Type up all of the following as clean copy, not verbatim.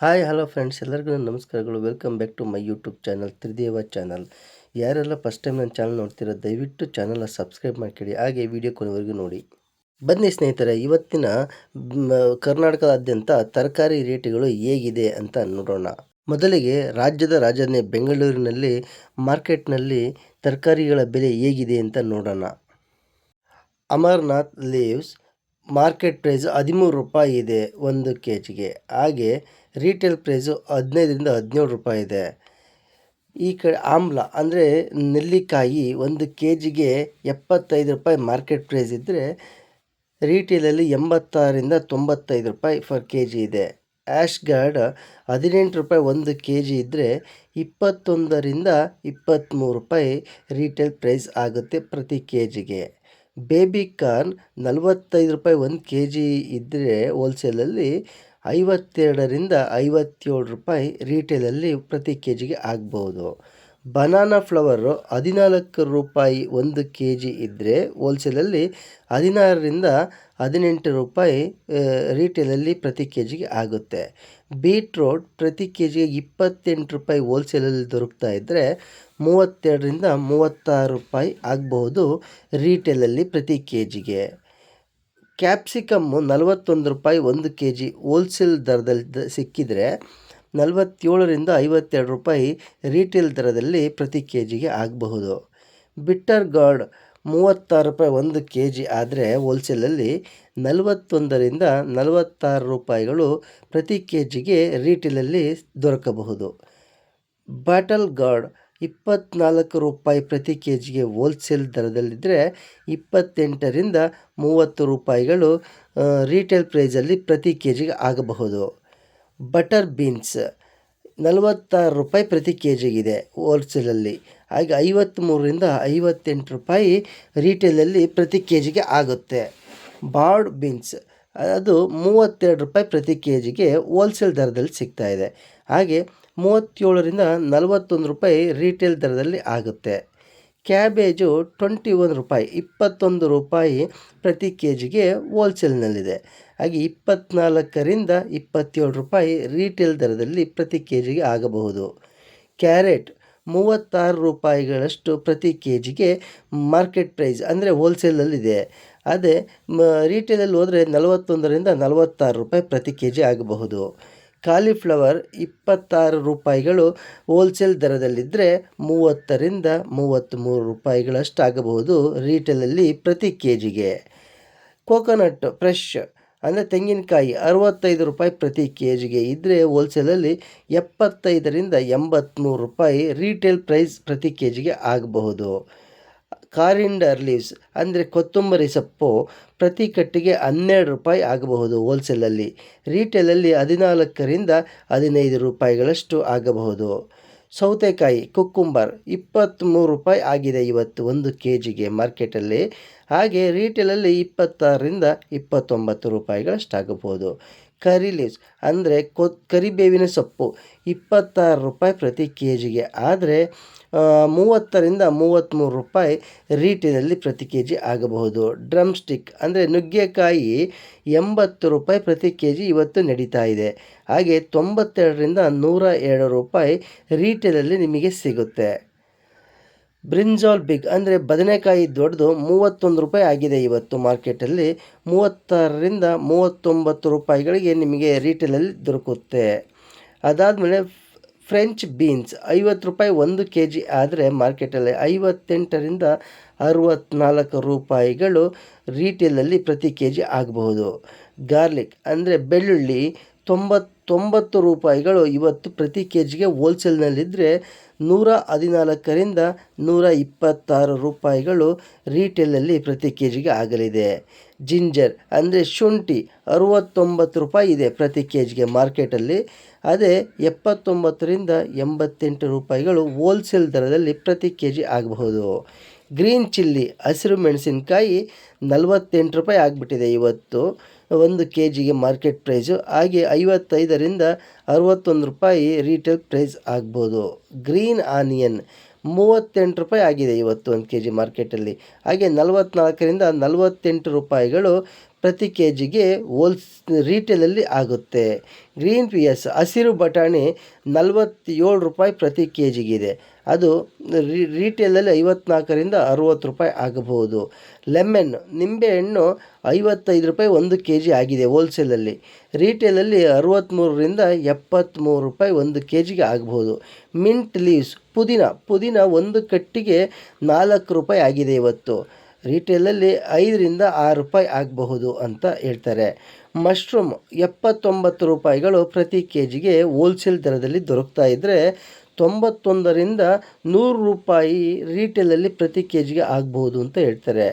Hi hello friends, ಎಲ್ಲರಿಗೂ ನನ್ನ ನಮಸ್ಕಾರಗಳು. Welcome back to my YouTube channel Trideva channel. ಯಾರೆಲ್ಲ ಫಸ್ಟ್ ಟೈಮ್ ನನ್ನ ಚಾನಲ್ ನೋಡ್ತೀರೋ ದಯವಿಟ್ಟು ಚಾನಲ್ನ ಸಬ್ಸ್ಕ್ರೈಬ್ ಮಾಡ್ಕೊಳ್ಳಿ, ಹಾಗೆ ವಿಡಿಯೋ ಕೊನೆವರೆಗೂ ನೋಡಿ. ಬನ್ನಿ ಸ್ನೇಹಿತರೆ, ಇವತ್ತಿನ ಕರ್ನಾಟಕದಾದ್ಯಂತ ತರಕಾರಿ ರೇಟ್ಗಳು ಹೇಗಿದೆ ಅಂತ ನೋಡೋಣ. ಮೊದಲಿಗೆ ರಾಜ್ಯದ ರಾಜಧಾನಿ ಬೆಂಗಳೂರಿನಲ್ಲಿ ಮಾರ್ಕೆಟ್ನಲ್ಲಿ ತರಕಾರಿಗಳ ಬೆಲೆ ಹೇಗಿದೆ ಅಂತ ನೋಡೋಣ. ಅಮರ್ನಾಥ್ ಲೀವ್ಸ್ ಮಾರ್ಕೆಟ್ ಪ್ರೈಸು 13 ರೂಪಾಯಿ ಇದೆ 1 kgಗೆ. ಹಾಗೆ ರೀಟೇಲ್ ಪ್ರೈಸು 15ರಿಂದ 17 ರೂಪಾಯಿ ಇದೆ. ಈ ಕಡೆ ಆಮ್ಲ ಅಂದರೆ ನೆಲ್ಲಿಕಾಯಿ 1 kgಗೆ 75 ರೂಪಾಯಿ ಮಾರ್ಕೆಟ್ ಪ್ರೈಸ್ ಇದ್ದರೆ ರೀಟೇಲಲ್ಲಿ 86ರಿಂದ 95 ರೂಪಾಯಿ ಫರ್ kg ಇದೆ. ಆ್ಯಶ್ ಗಾರ್ಡ್ 18 ರೂಪಾಯಿ 1 kg ಇದ್ದರೆ 21ರಿಂದ 23 ರೂಪಾಯಿ ರೀಟೇಲ್ ಪ್ರೈಸ್ ಆಗುತ್ತೆ ಪ್ರತಿ kgಗೆ. ಬೇಬಿ ಕಾರ್ನ್ 45 ರೂಪಾಯಿ 1 kg ಇದ್ದರೆ ಹೋಲ್ಸೇಲಲ್ಲಿ 52ರಿಂದ 57 ರೂಪಾಯಿ ರೀಟೇಲಲ್ಲಿ ಪ್ರತಿ kgಗೆ ಆಗ್ಬೋದು. ಬನಾನಾ ಫ್ಲವರು 14 ರೂಪಾಯಿ 1 kg ಇದ್ದರೆ ಹೋಲ್ಸೇಲಲ್ಲಿ 16ರಿಂದ 18 ರೂಪಾಯಿ ರೀಟೇಲಲ್ಲಿ ಪ್ರತಿ kgಗೆ ಆಗುತ್ತೆ. ಬೀಟ್ರೋಟ್ ಪ್ರತಿ kgಗೆ 28 ರೂಪಾಯಿ ಹೋಲ್ಸೇಲಲ್ಲಿ ದೊರಕ್ತಾ ಇದ್ದರೆ 32ರಿಂದ 36 ರೂಪಾಯಿ ಆಗಬಹುದು ರೀಟೇಲಲ್ಲಿ ಪ್ರತಿ kgಗೆ. ಕ್ಯಾಪ್ಸಿಕಮ್ಮು 41 ರೂಪಾಯಿ 1 kg ಹೋಲ್ಸೇಲ್ ದರದಲ್ಲಿ ಸಿಕ್ಕಿದರೆ 47ರಿಂದ 52 ರೂಪಾಯಿ ರೀಟೇಲ್ ದರದಲ್ಲಿ ಪ್ರತಿ kgಗೆ ಆಗಬಹುದು. ಬಿಟ್ಟರ್ ಗಾರ್ಡ್ 36 ರೂಪಾಯಿ 1 kg ಆದರೆ ಹೋಲ್ಸೇಲಲ್ಲಿ 41ರಿಂದ 46 ರೂಪಾಯಿಗಳು ಪ್ರತಿ kgಗೆ ರೀಟೇಲಲ್ಲಿ ದೊರಕಬಹುದು. ಬಾಟಲ್ ಗಾರ್ಡ್ 24 ರೂಪಾಯಿ ಪ್ರತಿ kgಗೆ ಹೋಲ್ಸೇಲ್ ದರದಲ್ಲಿದ್ದರೆ 28ರಿಂದ 30 ರೂಪಾಯಿಗಳು ರೀಟೇಲ್ ಪ್ರೈಸಲ್ಲಿ ಪ್ರತಿ kgಗೆ ಆಗಬಹುದು. ಬಟರ್ ಬೀನ್ಸ್ 46 ರೂಪಾಯಿ ಪ್ರತಿ kgಗಿದೆ ಹೋಲ್ಸೇಲಲ್ಲಿ, ಹಾಗೆ 53ರಿಂದ 58 ರೂಪಾಯಿ ರೀಟೇಲಲ್ಲಿ ಪ್ರತಿ kgಗೆ ಆಗುತ್ತೆ. ಬಾರ್ಡ್ ಬೀನ್ಸ್ ಅದು 32 ರೂಪಾಯಿ ಪ್ರತಿ kgಗೆ ಹೋಲ್ಸೇಲ್ ದರದಲ್ಲಿ ಸಿಗ್ತಾಯಿದೆ, ಹಾಗೆ 37ರಿಂದ 41 ರೂಪಾಯಿ ರೀಟೇಲ್ ದರದಲ್ಲಿ ಆಗುತ್ತೆ. ಕ್ಯಾಬೇಜು 21 ರೂಪಾಯಿ 21 ರೂಪಾಯಿ ಪ್ರತಿ kgಗೆ ಹೋಲ್ಸೇಲ್ನಲ್ಲಿದೆ, ಹಾಗೆ 24ರಿಂದ 27 ರೂಪಾಯಿ ರೀಟೇಲ್ ದರದಲ್ಲಿ ಪ್ರತಿ kgಗೆ ಆಗಬಹುದು. ಕ್ಯಾರೆಟ್ 36 ರೂಪಾಯಿಗಳಷ್ಟು ಪ್ರತಿ kgಗೆ ಮಾರ್ಕೆಟ್ ಪ್ರೈಸ್ ಅಂದರೆ ಹೋಲ್ಸೇಲಲ್ಲಿದೆ. ಅದೇ ರೀಟೇಲಲ್ಲಿ ಹೋದರೆ 41ರಿಂದ 46 ರೂಪಾಯಿ ಪ್ರತಿ kg ಆಗಬಹುದು. ಕಾಲಿಫ್ಲವರ್ 26 ರೂಪಾಯಿಗಳು ಹೋಲ್ಸೇಲ್ ದರದಲ್ಲಿದ್ದರೆ 30ರಿಂದ 33 ರೂಪಾಯಿಗಳಷ್ಟು ಆಗಬಹುದು ರೀಟೇಲಲ್ಲಿ ಪ್ರತಿ kgಗೆ. ಕೋಕೋನಟ್ ಫ್ರೆಶ್ ಅಂದರೆ ತೆಂಗಿನಕಾಯಿ 65 ರೂಪಾಯಿ ಪ್ರತಿ kgಗೆ ಇದ್ದರೆ ಹೋಲ್ಸೇಲಲ್ಲಿ 75ರಿಂದ 83 ರೂಪಾಯಿ ರೀಟೇಲ್ ಪ್ರೈಸ್ ಪ್ರತಿ kgಗೆ ಆಗಬಹುದು. ಕಾರಿಂಡರ್ ಲೀವ್ಸ್ ಅಂದರೆ ಕೊತ್ತಂಬರಿ ಸೊಪ್ಪು ಪ್ರತಿ ಕಟ್ಟಿಗೆ 12 ರೂಪಾಯಿ ಆಗಬಹುದು ಹೋಲ್ಸೇಲಲ್ಲಿ, ರೀಟೇಲಲ್ಲಿ 14ರಿಂದ 15 ರೂಪಾಯಿಗಳಷ್ಟು ಆಗಬಹುದು. ಸೌತೆಕಾಯಿ ಕುಕ್ಕುಂಬರ್ 23 ರೂಪಾಯಿ ಆಗಿದೆ ಇವತ್ತು 1 kgಗೆ ಮಾರ್ಕೆಟಲ್ಲಿ, ಹಾಗೆ ರೀಟೇಲಲ್ಲಿ 26ರಿಂದ 29 ರೂಪಾಯಿಗಳಷ್ಟಾಗಬಹುದು. ಕರಿ ಲೀವ್ಸ್ ಅಂದರೆ ಕರಿಬೇವಿನ ಸೊಪ್ಪು 26 ರೂಪಾಯಿ ಪ್ರತಿ kgಗೆ ಆದರೆ 30ರಿಂದ 33 ರೂಪಾಯಿ ರೀಟೇಲಲ್ಲಿ ಪ್ರತಿ kg ಆಗಬಹುದು. ಡ್ರಮ್ ಸ್ಟಿಕ್ ಅಂದರೆ ನುಗ್ಗೆಕಾಯಿ 80 ರೂಪಾಯಿ ಪ್ರತಿ kg ಇವತ್ತು ನಡೀತಾ ಇದೆ, ಹಾಗೆ 92ರಿಂದ 102 ರೂಪಾಯಿ ರೀಟೇಲಲ್ಲಿ ನಿಮಗೆ ಸಿಗುತ್ತೆ. ಬ್ರಿಂಜಾಲ್ ಬಿಗ್ ಅಂದರೆ ಬದನೆಕಾಯಿ ದೊಡ್ಡದು 31 ರೂಪಾಯಿ ಆಗಿದೆ ಇವತ್ತು ಮಾರ್ಕೆಟಲ್ಲಿ, 36ರಿಂದ 39 ರೂಪಾಯಿಗಳಿಗೆ ನಿಮಗೆ ರೀಟೇಲಲ್ಲಿ ದೊರಕುತ್ತೆ. ಅದಾದಮೇಲೆ ಫ್ರೆಂಚ್ ಬೀನ್ಸ್ 50 ರೂಪಾಯಿ 1 kg ಆದರೆ ಮಾರ್ಕೆಟಲ್ಲಿ 58ರಿಂದ 64 ರೂಪಾಯಿಗಳು ರೀಟೇಲಲ್ಲಿ ಪ್ರತಿ kg ಆಗಬಹುದು. ಗಾರ್ಲಿಕ್ ಅಂದರೆ ಬೆಳ್ಳುಳ್ಳಿ 99 ರೂಪಾಯಿಗಳು ಇವತ್ತು ಪ್ರತಿ kgಗೆ ಹೋಲ್ಸೇಲ್ನಲ್ಲಿದ್ದರೆ 114ರಿಂದ 126 ರೂಪಾಯಿಗಳು ರೀಟೇಲಲ್ಲಿ ಪ್ರತಿ kgಗೆ ಆಗಲಿದೆ. ಜಿಂಜರ್ ಅಂದರೆ ಶುಂಠಿ 69 ರೂಪಾಯಿ ಇದೆ ಪ್ರತಿ kgಗೆ ಮಾರ್ಕೆಟಲ್ಲಿ, ಅದೇ 79ರಿಂದ 88 ರೂಪಾಯಿಗಳು ಹೋಲ್ಸೇಲ್ ದರದಲ್ಲಿ ಪ್ರತಿ kg ಆಗಬಹುದು. ಗ್ರೀನ್ ಚಿಲ್ಲಿ ಹಸಿರು ಮೆಣಸಿನಕಾಯಿ 48 ರೂಪಾಯಿ ಆಗಿಬಿಟ್ಟಿದೆ ಇವತ್ತು 1 kgಗೆ ಮಾರ್ಕೆಟ್ ಪ್ರೈಸು, ಹಾಗೆ 55ರಿಂದ 61 ರೂಪಾಯಿ ರೀಟೇಲ್ ಪ್ರೈಸ್ ಆಗ್ಬೋದು. ಗ್ರೀನ್ ಆನಿಯನ್ 38 ರೂಪಾಯಿ ಆಗಿದೆ ಇವತ್ತು 1 kg ಮಾರ್ಕೆಟಲ್ಲಿ. ಹಾಗೆ 44ರಿಂದ 48 ರೂಪಾಯಿಗಳು ಪ್ರತಿ ಕೆ ಜಿಗೆ ರೀಟೇಲಲ್ಲಿ ಆಗುತ್ತೆ. ಗ್ರೀನ್ ಪೀಸ್ ಹಸಿರು ಬಟಾಣಿ 47 ರೂಪಾಯಿ ಪ್ರತಿ ಕೆ ಜಿಗಿದೆ. ಅದು ರೀಟೇಲಲ್ಲಿ 54ರಿಂದ 60 ರೂಪಾಯಿ ಆಗಬಹುದು. ಲೆಮನ್ ನಿಂಬೆಹಣ್ಣು 55 ರೂಪಾಯಿ 1 ಕೆ ಜಿ ಆಗಿದೆ ಹೋಲ್ಸೇಲಲ್ಲಿ. ರೀಟೇಲಲ್ಲಿ 63ರಿಂದ 73 ರೂಪಾಯಿ 1 ಕೆ ಜಿಗೆ ಆಗಬಹುದು. ಮಿಂಟ್ ಲೀವ್ಸ್ ಪುದೀನ 1 ಕಟ್ಟಿಗೆ 4 ರೂಪಾಯಿ ಆಗಿದೆ ಇವತ್ತು. ರೀಟೇಲಲ್ಲಿ 5ರಿಂದ 6 ರೂಪಾಯಿ ಆಗಬಹುದು ಅಂತ ಹೇಳ್ತಾರೆ. ಮಶ್ರೂಮ್ 79 ರೂಪಾಯಿಗಳು ಪ್ರತಿ ಕೆ ಜಿಗೆ ಹೋಲ್ಸೇಲ್ ದರದಲ್ಲಿ ದೊರಕ್ತಾ ಇದ್ದರೆ 91ರಿಂದ 100 ರೂಪಾಯಿ ರೀಟೇಲಲ್ಲಿ ಪ್ರತಿ ಕೆ ಜಿಗೆ ಆಗಬಹುದು ಅಂತ ಹೇಳ್ತಾರೆ.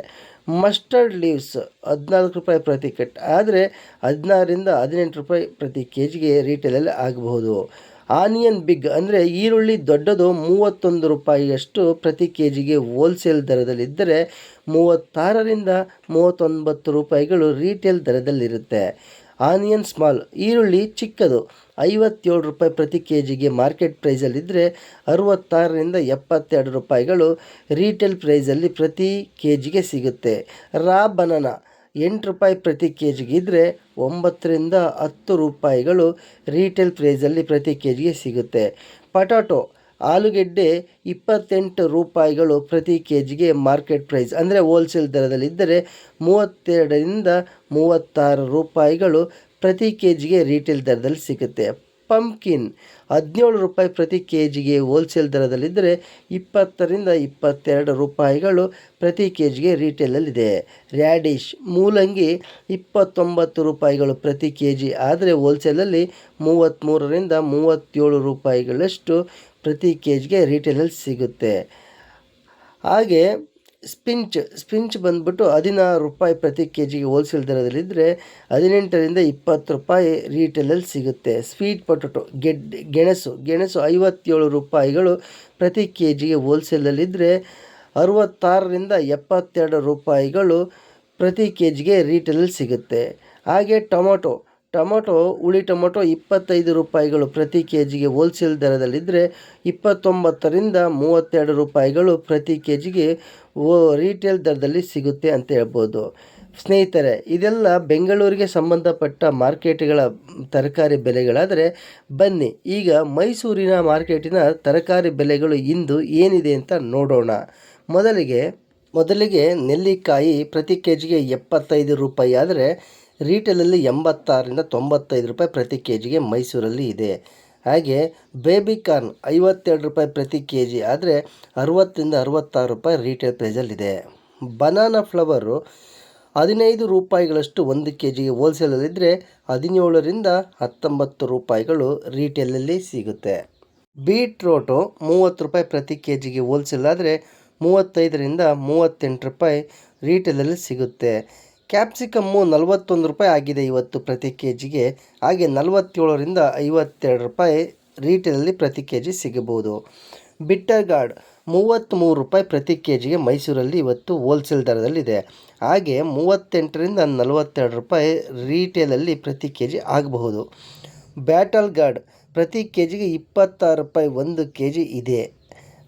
ಮಸ್ಟರ್ಡ್ ಲೀವ್ಸ್ 14 ರೂಪಾಯಿ ಪ್ರತಿ ಕಟ್ ಆದರೆ 16ರಿಂದ 18 ರೂಪಾಯಿ ಪ್ರತಿ ಕೆ ಜಿಗೆ ರೀಟೇಲಲ್ಲಿ ಆಗಬಹುದು. ಆನಿಯನ್ ಬಿಗ್ ಅಂದರೆ ಈರುಳ್ಳಿ ದೊಡ್ಡದು 31 ರೂಪಾಯಿಯಷ್ಟು ಪ್ರತಿ ಕೆ ಜಿಗೆ ಹೋಲ್ಸೇಲ್ ದರದಲ್ಲಿದ್ದರೆ 36ರಿಂದ 39 ರೂಪಾಯಿಗಳು ರೀಟೇಲ್ ದರದಲ್ಲಿರುತ್ತೆ. ಆನಿಯನ್ ಸ್ಮಾಲ್ ಈರುಳ್ಳಿ ಚಿಕ್ಕದು 57 ರೂಪಾಯಿ ಪ್ರತಿ ಕೆ ಜಿಗೆ ಮಾರ್ಕೆಟ್ ಪ್ರೈಸಲ್ಲಿದ್ದರೆ 66ರಿಂದ 72 ರೂಪಾಯಿಗಳು ರೀಟೇಲ್ ಪ್ರೈಸಲ್ಲಿ ಪ್ರತಿ ಕೆ ಜಿಗೆ ಸಿಗುತ್ತೆ. ರಾ ಬನಾನಾ 8 ರೂಪಾಯಿ ಪ್ರತಿ ಕೆ ಜಿಗೆ ಇದ್ದರೆ 9ರಿಂದ 10 ರೂಪಾಯಿಗಳು ರೀಟೇಲ್ ಪ್ರೈಸಲ್ಲಿ ಪ್ರತಿ ಕೆ ಜಿಗೆ ಸಿಗುತ್ತೆ. ಪಟಾಟೊ ಆಲೂಗೆಡ್ಡೆ 28 ರೂಪಾಯಿಗಳು ಪ್ರತಿ ಕೆ ಜಿಗೆ ಮಾರ್ಕೆಟ್ ಪ್ರೈಸ್ ಅಂದರೆ ಹೋಲ್ಸೇಲ್ ದರದಲ್ಲಿದ್ದರೆ 32ರಿಂದ 36 ರೂಪಾಯಿಗಳು ಪ್ರತಿ ಕೆ ಜಿಗೆ ರೀಟೇಲ್ ದರದಲ್ಲಿ ಸಿಗುತ್ತೆ. ಪಂಪ್ಕಿನ್ 17 ರೂಪಾಯಿ ಪ್ರತಿ ಕೆ ಜಿಗೆ ಹೋಲ್ಸೇಲ್ ದರದಲ್ಲಿದ್ದರೆ 20ರಿಂದ 22 ರೂಪಾಯಿಗಳು ಪ್ರತಿ ಕೆ ಜಿಗೆ ರೀಟೇಲಲ್ಲಿದೆ. ರ್ಯಾಡಿಶ್ ಮೂಲಂಗಿ 29 ರೂಪಾಯಿಗಳು ಪ್ರತಿ ಕೆ ಜಿ ಆದರೆ ಹೋಲ್ಸೇಲಲ್ಲಿ 33ರಿಂದ 37 ರೂಪಾಯಿಗಳಷ್ಟು ಪ್ರತಿ ಕೆ ಜಿಗೆ ರೀಟೇಲಲ್ಲಿ ಸಿಗುತ್ತೆ. ಹಾಗೆ ಸ್ಪಿಂಚ್ ಬಂದ್ಬಿಟ್ಟು 16 ರೂಪಾಯಿ ಪ್ರತಿ ಕೆ ಜಿಗೆ ಹೋಲ್ಸೇಲ್ ದರದಲ್ಲಿದ್ದರೆ 18ರಿಂದ 20 ರೂಪಾಯಿ ರೀಟೇಲಲ್ಲಿ ಸಿಗುತ್ತೆ. ಸ್ವೀಟ್ ಪೊಟೊಟೊ ಗೆಣಸು 57 ರೂಪಾಯಿಗಳು ಪ್ರತಿ ಕೆ ಜಿಗೆ ಹೋಲ್ಸೇಲಲ್ಲಿದ್ದರೆ 66ರಿಂದ 72 ರೂಪಾಯಿಗಳು ಪ್ರತಿ ಕೆ ಜಿಗೆ ರೀಟೇಲಲ್ಲಿ ಸಿಗುತ್ತೆ. ಹಾಗೆ ಟೊಮೊಟೊ ಹುಳಿ ಟೊಮೊಟೊ 25 ರೂಪಾಯಿಗಳು ಪ್ರತಿ ಕೆ ಜಿಗೆ ಹೋಲ್ಸೇಲ್ ದರದಲ್ಲಿದ್ದರೆ 29ರಿಂದ 32 ರೂಪಾಯಿಗಳು ಪ್ರತಿ ಕೆ ಜಿಗೆ ರೀಟೇಲ್ ದರದಲ್ಲಿ ಸಿಗುತ್ತೆ ಅಂತ ಹೇಳ್ಬೋದು. ಸ್ನೇಹಿತರೆ, ಇದೆಲ್ಲ ಬೆಂಗಳೂರಿಗೆ ಸಂಬಂಧಪಟ್ಟ ಮಾರ್ಕೆಟ್ಗಳ ತರಕಾರಿ ಬೆಲೆಗಳಾದರೆ ಬನ್ನಿ ಈಗ ಮೈಸೂರಿನ ಮಾರ್ಕೆಟಿನ ತರಕಾರಿ ಬೆಲೆಗಳು ಇಂದು ಏನಿದೆ ಅಂತ ನೋಡೋಣ. ಮೊದಲಿಗೆ ನೆಲ್ಲಿಕಾಯಿ ಪ್ರತಿ ಕೆ ಜಿಗೆ 75 ರೂಪಾಯಿ ಆದರೆ ರೀಟೇಲಲ್ಲಿ 86ರಿಂದ 95 ರೂಪಾಯಿ ಪ್ರತಿ ಕೆ ಜಿಗೆ ಮೈಸೂರಲ್ಲಿ ಇದೆ. ಹಾಗೆ ಬೇಬಿಕಾರ್ನ್ 52 ರೂಪಾಯಿ ಪ್ರತಿ ಕೆ ಜಿ ಆದರೆ 60ರಿಂದ 66 ರೂಪಾಯಿ ರೀಟೇಲ್ ಪ್ರೈಸಲ್ಲಿದೆ. ಬನಾನಾ ಫ್ಲವರು 15 ರೂಪಾಯಿಗಳಷ್ಟು 1 ಕೆ ಜಿಗೆ ಹೋಲ್ಸೇಲಲ್ಲಿದ್ದರೆ 17ರಿಂದ 19 ರೂಪಾಯಿಗಳು ರೀಟೇಲಲ್ಲಿ ಸಿಗುತ್ತೆ. ಬೀಟ್ರೋಟು 30 ರೂಪಾಯಿ ಪ್ರತಿ ಕೆ ಜಿಗೆ ಹೋಲ್ಸೇಲ್ ಆದರೆ 35ರಿಂದ 38 ರೂಪಾಯಿ ರೀಟೇಲಲ್ಲಿ ಸಿಗುತ್ತೆ. ಕ್ಯಾಪ್ಸಿಕಮ್ಮು 41 ರೂಪಾಯಿ ಆಗಿದೆ ಇವತ್ತು ಪ್ರತಿ ಕೆ ಜಿಗೆ. ಹಾಗೆ 47ರಿಂದ 52 ರೂಪಾಯಿ ರೀಟೇಲಲ್ಲಿ ಪ್ರತಿ ಕೆ ಜಿ ಸಿಗಬಹುದು. ಬಿಟ್ಟರ್ ಗಾರ್ಡ್ 33 ರೂಪಾಯಿ ಪ್ರತಿ ಕೆ ಜಿಗೆ ಮೈಸೂರಲ್ಲಿ ಇವತ್ತು ಹೋಲ್ಸೇಲ್ ದರದಲ್ಲಿದೆ. ಹಾಗೆ 38ರಿಂದ 42 ರೂಪಾಯಿ ರೀಟೇಲಲ್ಲಿ ಪ್ರತಿ ಕೆ ಜಿ ಆಗಬಹುದು. ಬ್ಯಾಟಲ್ ಗಾರ್ಡ್ ಪ್ರತಿ ಕೆ ಜಿಗೆ 26 ರೂಪಾಯಿ 1 ಕೆ ಜಿ ಇದೆ.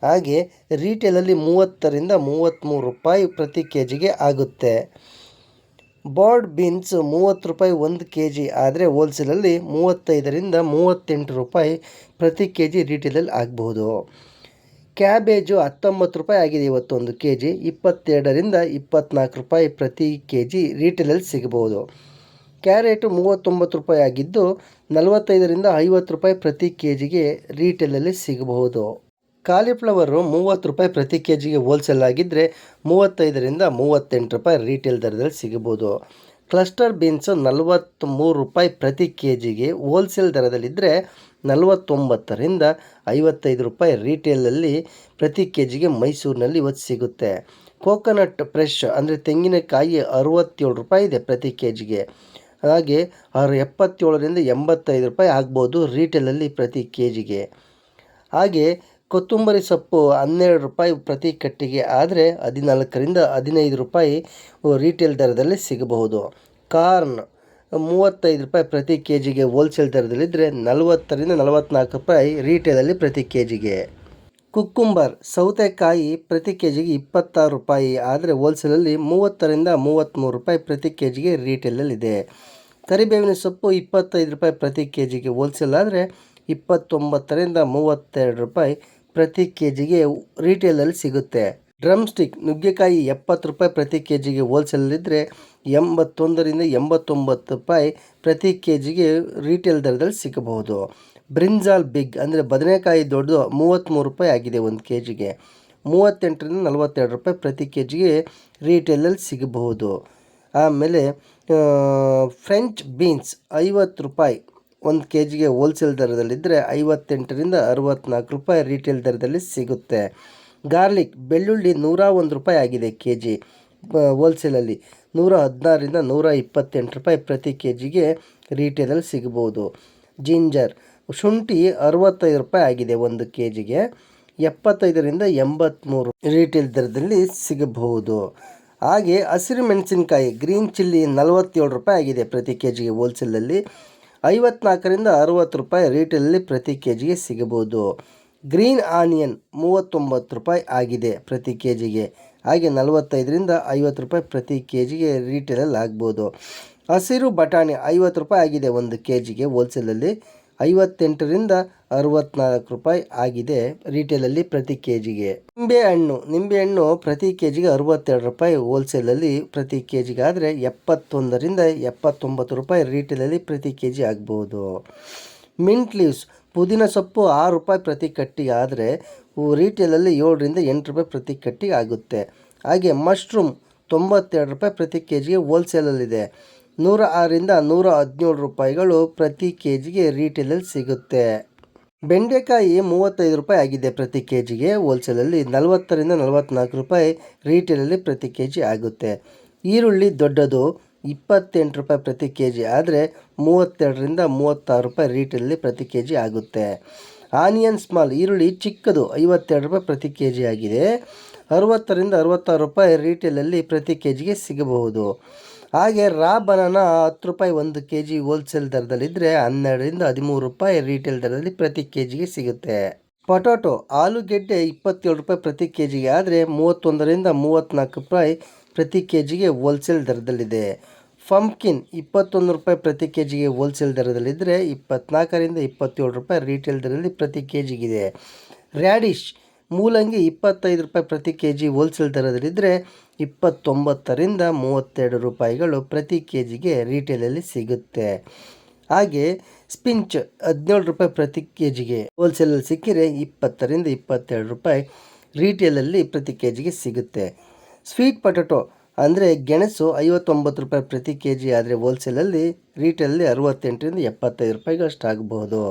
ಹಾಗೆ ರೀಟೇಲಲ್ಲಿ 30ರಿಂದ 33 ರೂಪಾಯಿ ಪ್ರತಿ ಕೆ ಜಿಗೆ ಆಗುತ್ತೆ. ಬಾರ್ಡ್ ಬೀನ್ಸ್ 30 ರೂಪಾಯಿ 1 ಕೆ ಜಿ ಆದರೆ ಹೋಲ್ಸೇಲಲ್ಲಿ 35ರಿಂದ 38 ರೂಪಾಯಿ ಪ್ರತಿ ಕೆ ಜಿ ರೀಟೇಲಲ್ಲಿ ಆಗಬಹುದು. ಕ್ಯಾಬೇಜು 19 ರೂಪಾಯಿ ಆಗಿದೆ ಇವತ್ತು 1 ಕೆ ಜಿ. 22ರಿಂದ 24 ರೂಪಾಯಿ ಪ್ರತಿ ಕೆ ಜಿ ರೀಟೇಲಲ್ಲಿ ಸಿಗಬಹುದು. ಕ್ಯಾರೆಟು 39 ರೂಪಾಯಿ ಆಗಿದ್ದು 45ರಿಂದ 50 ರೂಪಾಯಿ ಪ್ರತಿ ಕೆ ಜಿಗೆ ರೀಟೇಲಲ್ಲಿ ಸಿಗಬಹುದು. ಕಾಲಿಫ್ಲವರು 30 ರೂಪಾಯಿ ಪ್ರತಿ ಕೆ ಜಿಗೆ ಹೋಲ್ಸೇಲ್ ಆಗಿದ್ದರೆ 35ರಿಂದ 38 ರೂಪಾಯಿ ರೀಟೇಲ್ ದರದಲ್ಲಿ ಸಿಗಬಹುದು. ಕ್ಲಸ್ಟರ್ ಬೀನ್ಸು 43 ರೂಪಾಯಿ ಪ್ರತಿ ಕೆ ಜಿಗೆ ಹೋಲ್ಸೇಲ್ ದರದಲ್ಲಿದ್ದರೆ 49ರಿಂದ 55 ರೂಪಾಯಿ ರೀಟೇಲಲ್ಲಿ ಪ್ರತಿ ಕೆ ಜಿಗೆ ಮೈಸೂರಿನಲ್ಲಿ ಇವತ್ತು ಸಿಗುತ್ತೆ. ಕೋಕೋನಟ್ ಫ್ರೆಶ್ ಅಂದರೆ ತೆಂಗಿನಕಾಯಿ 67 ರೂಪಾಯಿ ಇದೆ ಪ್ರತಿ ಕೆ ಜಿಗೆ. ಹಾಗೆ 77ರಿಂದ 85 ರೂಪಾಯಿ ಆಗ್ಬೋದು ರೀಟೇಲಲ್ಲಿ ಪ್ರತಿ ಕೆ ಜಿಗೆ. ಹಾಗೆ ಕೊತ್ತಂಬರಿ ಸೊಪ್ಪು 12 ರೂಪಾಯಿ ಪ್ರತಿ ಕಟ್ಟಿಗೆ ಆದರೆ 14ರಿಂದ 15 ರೂಪಾಯಿ ರೀಟೇಲ್ ದರದಲ್ಲಿ ಸಿಗಬಹುದು. ಕಾರ್ನ್ 35 ರೂಪಾಯಿ ಪ್ರತಿ ಕೆ ಜಿಗೆ ಹೋಲ್ಸೇಲ್ ದರದಲ್ಲಿದ್ದರೆ 40ರಿಂದ 44 ರೂಪಾಯಿ ರೀಟೇಲಲ್ಲಿ ಪ್ರತಿ ಕೆ ಜಿಗೆ. ಕುಕ್ಕುಂಬರ್ ಸೌತೆಕಾಯಿ ಪ್ರತಿ ಕೆ ಜಿಗೆ 26 ರೂಪಾಯಿ, ಆದರೆ ಹೋಲ್ಸೇಲಲ್ಲಿ 30ರಿಂದ 33 ರೂಪಾಯಿ ಪ್ರತಿ ಕೆ ಜಿಗೆ ರೀಟೇಲಲ್ಲಿದೆ. ಕರಿಬೇವಿನ ಸೊಪ್ಪು 25 ರೂಪಾಯಿ ಪ್ರತಿ ಕೆ ಜಿಗೆ ಹೋಲ್ಸೇಲ್ ಆದರೆ 29ರಿಂದ 32 ರೂಪಾಯಿ ಪ್ರತಿ ಕೆ ಜಿಗೆ ರೀಟೇಲಲ್ಲಿ ಸಿಗುತ್ತೆ. ಡ್ರಮ್ ಸ್ಟಿಕ್ ನುಗ್ಗೆಕಾಯಿ 70 ರೂಪಾಯಿ ಪ್ರತಿ ಕೆ ಜಿಗೆ ಹೋಲ್ಸೇಲಲ್ಲಿದ್ದರೆ 81ರಿಂದ 89 ರೂಪಾಯಿ ಪ್ರತಿ ಕೆ ಜಿಗೆ ರೀಟೇಲ್ ದರದಲ್ಲಿ ಸಿಗಬಹುದು. ಬ್ರಿಂಜಾಲ್ ಬಿಗ್ ಅಂದರೆ ಬದನೆಕಾಯಿ ದೊಡ್ಡದು 33 ರೂಪಾಯಿ ಆಗಿದೆ ಒಂದು ಕೆ ಜಿಗೆ. 38ರಿಂದ 42 ರೂಪಾಯಿ ಪ್ರತಿ ಕೆ ಜಿಗೆ ರೀಟೇಲಲ್ಲಿ ಸಿಗಬಹುದು. ಆಮೇಲೆ ಫ್ರೆಂಚ್ ಬೀನ್ಸ್ 50 ರೂಪಾಯಿ ಒಂದು ಕೆ ಜಿಗೆ ಹೋಲ್ಸೇಲ್ ದರದಲ್ಲಿದ್ದರೆ 58ರಿಂದ 64 ರೂಪಾಯಿ ರೀಟೇಲ್ ದರದಲ್ಲಿ ಸಿಗುತ್ತೆ. ಗಾರ್ಲಿಕ್ ಬೆಳ್ಳುಳ್ಳಿ 101 ರೂಪಾಯಿ ಆಗಿದೆ ಕೆ ಜಿ ಹೋಲ್ಸೇಲಲ್ಲಿ. 116ರಿಂದ 128 ರೂಪಾಯಿ ಪ್ರತಿ ಕೆ ಜಿಗೆ ರೀಟೇಲಲ್ಲಿ ಸಿಗಬಹುದು. ಜಿಂಜರ್ ಶುಂಠಿ 65 ರೂಪಾಯಿ ಆಗಿದೆ ಒಂದು ಕೆ ಜಿಗೆ. 75ರಿಂದ 83 ರೀಟೇಲ್ ದರದಲ್ಲಿ ಸಿಗಬಹುದು. ಹಾಗೆ ಹಸಿರು ಮೆಣಸಿನಕಾಯಿ ಗ್ರೀನ್ ಚಿಲ್ಲಿ 47 ರೂಪಾಯಿ ಆಗಿದೆ ಪ್ರತಿ ಕೆ ಜಿಗೆ ಹೋಲ್ಸೇಲಲ್ಲಿ. 54ರಿಂದ 60 ರೂಪಾಯಿ ರೀಟೇಲಲ್ಲಿ ಪ್ರತಿ ಕೆ ಜಿಗೆ ಸಿಗಬಹುದು. ಗ್ರೀನ್ ಆನಿಯನ್ 39 ರೂಪಾಯಿ ಆಗಿದೆ ಪ್ರತಿ ಕೆ ಜಿಗೆ. ಹಾಗೆ 45ರಿಂದ 50 ರೂಪಾಯಿ ಪ್ರತಿ ಕೆ ಜಿಗೆ ರೀಟೇಲಲ್ಲಿ ಆಗ್ಬೋದು. ಹಸಿರು ಬಟಾಣಿ 50 ರೂಪಾಯಿ ಆಗಿದೆ ಒಂದು ಕೆ ಜಿಗೆ ಹೋಲ್ಸೇಲಲ್ಲಿ. 58ರಿಂದ 64 ರೂಪಾಯಿ ಆಗಿದೆ ರೀಟೇಲಲ್ಲಿ ಪ್ರತಿ ಕೆ ಜಿಗೆ. ನಿಂಬೆಹಣ್ಣು ಪ್ರತಿ ಕೆ ಜಿಗೆ 62 ರೂಪಾಯಿ ಹೋಲ್ಸೇಲಲ್ಲಿ ಪ್ರತಿ ಕೆ ಜಿಗೆ ಆದರೆ 71ರಿಂದ 79 ರೂಪಾಯಿ ರೀಟೇಲಲ್ಲಿ ಪ್ರತಿ ಕೆ ಜಿ ಆಗ್ಬೋದು. ಮಿಂಟ್ ಲೀವ್ಸ್ ಪುದೀನ ಸೊಪ್ಪು 6 ರೂಪಾಯಿ ಪ್ರತಿ ಕಟ್ಟಿಗೆ ಆದರೆ ರೀಟೇಲಲ್ಲಿ 7ರಿಂದ 8 ರೂಪಾಯಿ ಪ್ರತಿ ಕಟ್ಟಿಗೆ ಆಗುತ್ತೆ. ಹಾಗೆ ಮಶ್ರೂಮ್ 92 ರೂಪಾಯಿ ಪ್ರತಿ ಕೆ ಜಿಗೆ ಹೋಲ್ಸೇಲಲ್ಲಿದೆ. 106ರಿಂದ 117 ರೂಪಾಯಿಗಳು ಪ್ರತಿ ಕೆ ಜಿಗೆ ರೀಟೇಲಲ್ಲಿ ಸಿಗುತ್ತೆ. ಬೆಂಡೆಕಾಯಿ 35 ರೂಪಾಯಿ ಆಗಿದೆ ಪ್ರತಿ ಕೆ ಜಿಗೆ ಹೋಲ್ಸೇಲಲ್ಲಿ. 40ರಿಂದ 44 ರೂಪಾಯಿ ರೀಟೇಲಲ್ಲಿ ಪ್ರತಿ ಕೆ ಜಿ ಆಗುತ್ತೆ. ಈರುಳ್ಳಿ ದೊಡ್ಡದು 28 ರೂಪಾಯಿ ಪ್ರತಿ ಕೆ ಜಿ ಆದರೆ 32ರಿಂದ 36 ರೂಪಾಯಿ ರೀಟೇಲಲ್ಲಿ ಪ್ರತಿ ಕೆ ಜಿ ಆಗುತ್ತೆ. ಆನಿಯನ್ ಸ್ಮಾಲ್ ಈರುಳ್ಳಿ ಚಿಕ್ಕದು 52 ರೂಪಾಯಿ ಪ್ರತಿ ಕೆ ಜಿ ಆಗಿದೆ. 60ರಿಂದ 66 ರೂಪಾಯಿ ರೀಟೇಲಲ್ಲಿ ಪ್ರತಿ ಕೆ ಜಿಗೆ ಸಿಗಬಹುದು. ಹಾಗೆ ರಾ ಬನಾನಾ 10 ರೂಪಾಯಿ ಒಂದು ಕೆ ಜಿ ಹೋಲ್ಸೇಲ್ ದರದಲ್ಲಿದ್ದರೆ 12ರಿಂದ 13 ರೂಪಾಯಿ ರೀಟೇಲ್ ದರದಲ್ಲಿ ಪ್ರತಿ ಕೆ ಜಿಗೆ ಸಿಗುತ್ತೆ. ಪೊಟ್ಯಾಟೊ ಆಲೂಗೆಡ್ಡೆ 27 ರೂಪಾಯಿ ಪ್ರತಿ ಕೆ ಜಿಗೆ ಆದರೆ 31ರಿಂದ 34 ರೂಪಾಯಿ ಪ್ರತಿ ಕೆ ಜಿಗೆ ಹೋಲ್ಸೇಲ್ ದರದಲ್ಲಿದೆ. ಪಂಪ್ಕಿನ್ 21 ರೂಪಾಯಿ ಪ್ರತಿ ಕೆ ಜಿಗೆ ಹೋಲ್ಸೇಲ್ ದರದಲ್ಲಿದ್ದರೆ 24ರಿಂದ 27 ರೂಪಾಯಿ ರೀಟೇಲ್ ದರದಲ್ಲಿ ಪ್ರತಿ ಕೆ ಜಿಗಿದೆ. ರ್ಯಾಡಿಶ್ ಮೂಲಂಗಿ 25 ರೂಪಾಯಿ ಪ್ರತಿ ಕೆ ಜಿ ಹೋಲ್ಸೇಲ್ ದರದಲ್ಲಿದ್ದರೆ 29ರಿಂದ 32 ರೂಪಾಯಿಗಳು ಪ್ರತಿ ಕೆ ಜಿಗೆ ರೀಟೇಲಲ್ಲಿ ಸಿಗುತ್ತೆ. ಹಾಗೆ ಸ್ಪಿಂಚ್ 17 ರೂಪಾಯಿ ಪ್ರತಿ ಕೆ ಜಿಗೆ ಹೋಲ್ಸೇಲಲ್ಲಿ ಸಿಕ್ಕಿದರೆ 20ರಿಂದ 22 ರೂಪಾಯಿ ರೀಟೇಲಲ್ಲಿ ಪ್ರತಿ ಕೆ ಜಿಗೆ ಸಿಗುತ್ತೆ. ಸ್ವೀಟ್ ಪೊಟ್ಯಾಟೊ ಅಂದರೆ ಗೆಣಸು 59 ರೂಪಾಯಿ ಪ್ರತಿ ಕೆ ಜಿ ಆದರೆ ಹೋಲ್ಸೇಲಲ್ಲಿ ರೀಟೇಲಲ್ಲಿ 68ರಿಂದ 75 ರೂಪಾಯಿಗಳಷ್ಟು ಆಗಬಹುದು.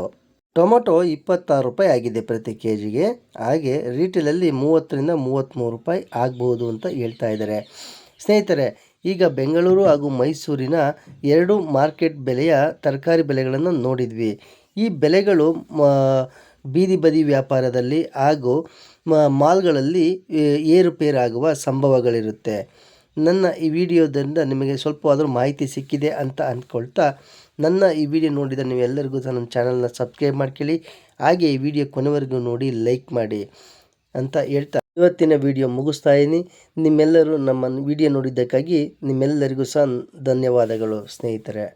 ಟೊಮೊಟೊ 26 ರೂಪಾಯಿ ಆಗಿದೆ ಪ್ರತಿ ಕೆ ಜಿಗೆ. ಹಾಗೆ ರೀಟೇಲಲ್ಲಿ 30ರಿಂದ 33 ರೂಪಾಯಿ ಆಗ್ಬೋದು ಅಂತ ಹೇಳ್ತಾ ಇದ್ದಾರೆ. ಸ್ನೇಹಿತರೆ, ಈಗ ಬೆಂಗಳೂರು ಹಾಗೂ ಮೈಸೂರಿನ 2 ಮಾರ್ಕೆಟ್ ಬೆಲೆಯ ತರಕಾರಿ ಬೆಲೆಗಳನ್ನು ನೋಡಿದ್ವಿ. ಈ ಬೆಲೆಗಳು ಬೀದಿ ಬದಿ ವ್ಯಾಪಾರದಲ್ಲಿ ಹಾಗೂ ಮಾಲ್ಗಳಲ್ಲಿ ಏರುಪೇರಾಗುವ ಸಂಭವಗಳಿರುತ್ತೆ. ನನ್ನ ಈ ವಿಡಿಯೋದಿಂದ ನಿಮಗೆ ಸ್ವಲ್ಪವಾದರೂ ಮಾಹಿತಿ ಸಿಕ್ಕಿದೆ ಅಂತ ಅಂದ್ಕೊಳ್ತಾ, ನನ್ನ ಈ ವಿಡಿಯೋ ನೋಡಿದ ನೀವೆಲ್ಲರಿಗೂ ಸಹ ನನ್ನ ಚಾನಲ್ನ ಸಬ್ಸ್ಕ್ರೈಬ್ ಮಾಡ್ಕೊಳ್ಳಿ. ಹಾಗೆ ಈ ವಿಡಿಯೋ ಕೊನೆವರೆಗೂ ನೋಡಿ ಲೈಕ್ ಮಾಡಿ ಅಂತ ಹೇಳ್ತಾ ಇವತ್ತಿನ ವಿಡಿಯೋ ಮುಗಿಸ್ತಾ ಇದ್ದೀನಿ. ನಿಮ್ಮೆಲ್ಲರೂ ನಮ್ಮ ವಿಡಿಯೋ ನೋಡಿದ್ದಕ್ಕಾಗಿ ನಿಮ್ಮೆಲ್ಲರಿಗೂ ಸಹ ಧನ್ಯವಾದಗಳು ಸ್ನೇಹಿತರೆ.